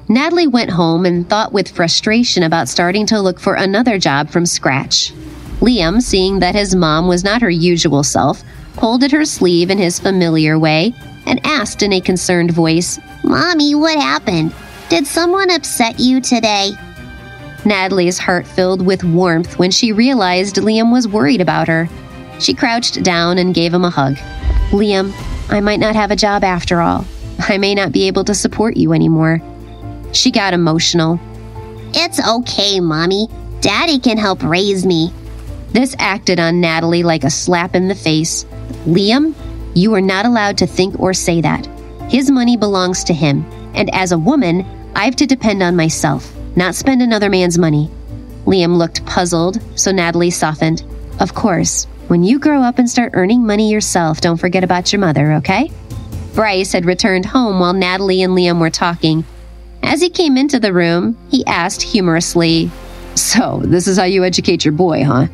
Natalie went home and thought with frustration about starting to look for another job from scratch. Liam, seeing that his mom was not her usual self, pulled at her sleeve in his familiar way and asked in a concerned voice, "Mommy, what happened? Did someone upset you today?" Natalie's heart filled with warmth when she realized Liam was worried about her. She crouched down and gave him a hug. "Liam, I might not have a job after all. I may not be able to support you anymore." She got emotional. "It's okay, Mommy. Daddy can help raise me." This acted on Natalie like a slap in the face. "Liam, you are not allowed to think or say that. His money belongs to him, and as a woman, I have to depend on myself, not spend another man's money." Liam looked puzzled, so Natalie softened. "Of course, when you grow up and start earning money yourself, don't forget about your mother, okay?" Bryce had returned home while Natalie and Liam were talking. As he came into the room, he asked humorously, "So, this is how you educate your boy, huh?"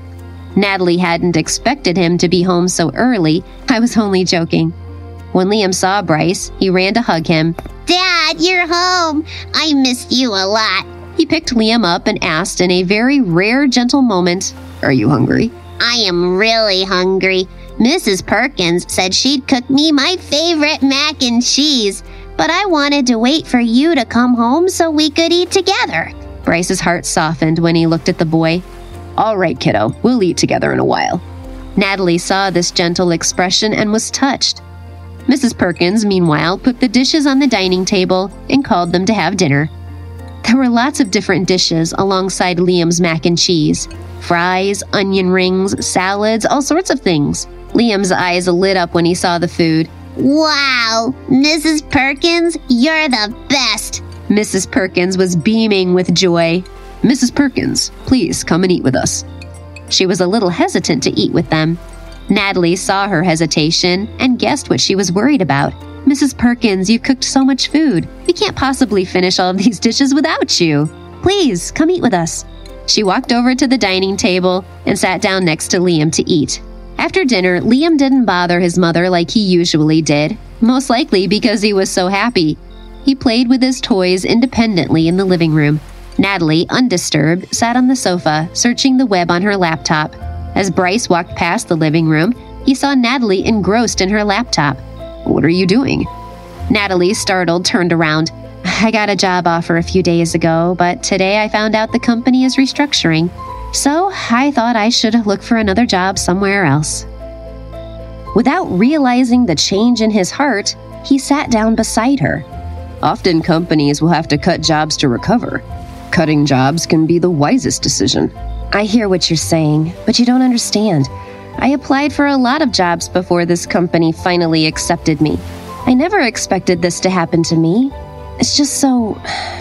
Natalie hadn't expected him to be home so early. "I was only joking." When Liam saw Bryce, he ran to hug him. "Dad, you're home. I missed you a lot." He picked Liam up and asked in a very rare, gentle moment, "Are you hungry?" "I am really hungry. Mrs. Perkins said she'd cook me my favorite mac and cheese, but I wanted to wait for you to come home so we could eat together." Bryce's heart softened when he looked at the boy. "All right, kiddo, we'll eat together in a while." Natalie saw this gentle expression and was touched. Mrs. Perkins, meanwhile, put the dishes on the dining table and called them to have dinner. There were lots of different dishes alongside Liam's mac and cheese. Fries, onion rings, salads, all sorts of things. Liam's eyes lit up when he saw the food. "Wow, Mrs. Perkins, you're the best." Mrs. Perkins was beaming with joy. "Mrs. Perkins, please come and eat with us." She was a little hesitant to eat with them. Natalie saw her hesitation and guessed what she was worried about. "Mrs. Perkins, you've cooked so much food. We can't possibly finish all of these dishes without you. Please, come eat with us." She walked over to the dining table and sat down next to Liam to eat. After dinner, Liam didn't bother his mother like he usually did, most likely because he was so happy. He played with his toys independently in the living room. Natalie, undisturbed, sat on the sofa, searching the web on her laptop. As Bryce walked past the living room, he saw Natalie engrossed in her laptop. "What are you doing?" Natalie, startled, turned around. "I got a job offer a few days ago, but today I found out the company is restructuring. So I thought I should look for another job somewhere else." Without realizing the change in his heart, he sat down beside her. "Often companies will have to cut jobs to recover. Cutting jobs can be the wisest decision." "I hear what you're saying, but you don't understand. I applied for a lot of jobs before this company finally accepted me. I never expected this to happen to me. It's just so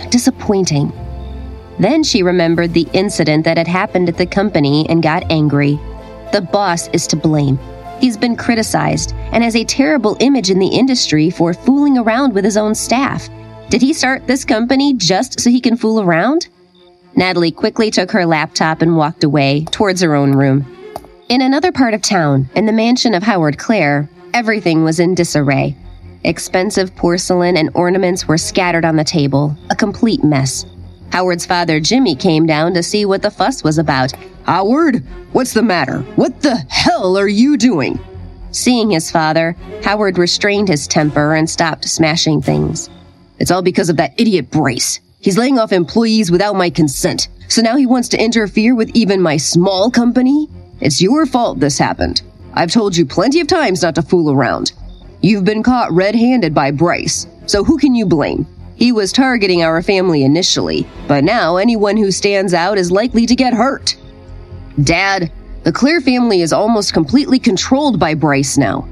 disappointing." Then she remembered the incident that had happened at the company and got angry. The boss is to blame. He's been criticized and has a terrible image in the industry for fooling around with his own staff. Did he start this company just so he can fool around? Natalie quickly took her laptop and walked away towards her own room. In another part of town, in the mansion of Howard Clair, everything was in disarray. Expensive porcelain and ornaments were scattered on the table, a complete mess. Howard's father, Jimmy, came down to see what the fuss was about. "Howard, what's the matter? What the hell are you doing?" Seeing his father, Howard restrained his temper and stopped smashing things. "It's all because of that idiot Bryce. He's laying off employees without my consent, so now he wants to interfere with even my small company? It's your fault this happened. I've told you plenty of times not to fool around. You've been caught red-handed by Bryce, so who can you blame? He was targeting our family initially, but now anyone who stands out is likely to get hurt. Dad, the Clair family is almost completely controlled by Bryce now.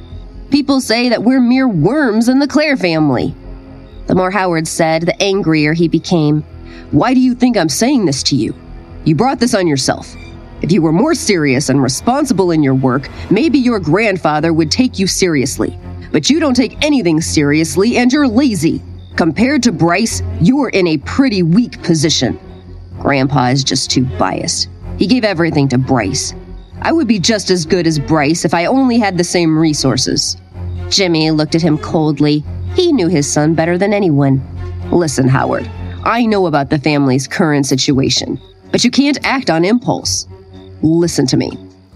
People say that we're mere worms in the Clair family." The more Howard said, the angrier he became. "Why do you think I'm saying this to you? You brought this on yourself. If you were more serious and responsible in your work, maybe your grandfather would take you seriously. But you don't take anything seriously and you're lazy. Compared to Bryce, you're in a pretty weak position. Grandpa is just too biased. He gave everything to Bryce. I would be just as good as Bryce if I only had the same resources." Jimmy looked at him coldly. He knew his son better than anyone. "Listen, Howard, I know about the family's current situation, but you can't act on impulse. Listen to me.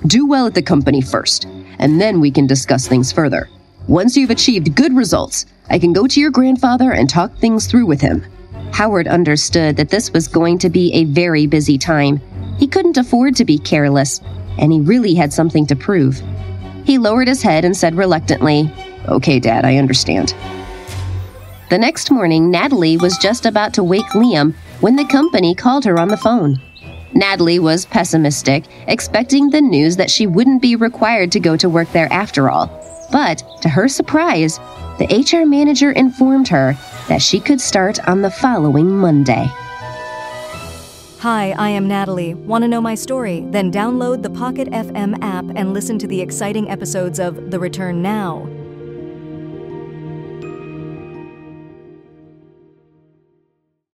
Do well at the company first, and then we can discuss things further. Once you've achieved good results, I can go to your grandfather and talk things through with him." Howard understood that this was going to be a very busy time. He couldn't afford to be careless, and he really had something to prove. He lowered his head and said reluctantly, "Okay, Dad, I understand." The next morning, Natalie was just about to wake Liam when the company called her on the phone. Natalie was pessimistic, expecting the news that she wouldn't be required to go to work there after all. But, to her surprise, the HR manager informed her that she could start on the following Monday. Hi, I am Natalie. Want to know my story? Then download the Pocket FM app and listen to the exciting episodes of The Return Now.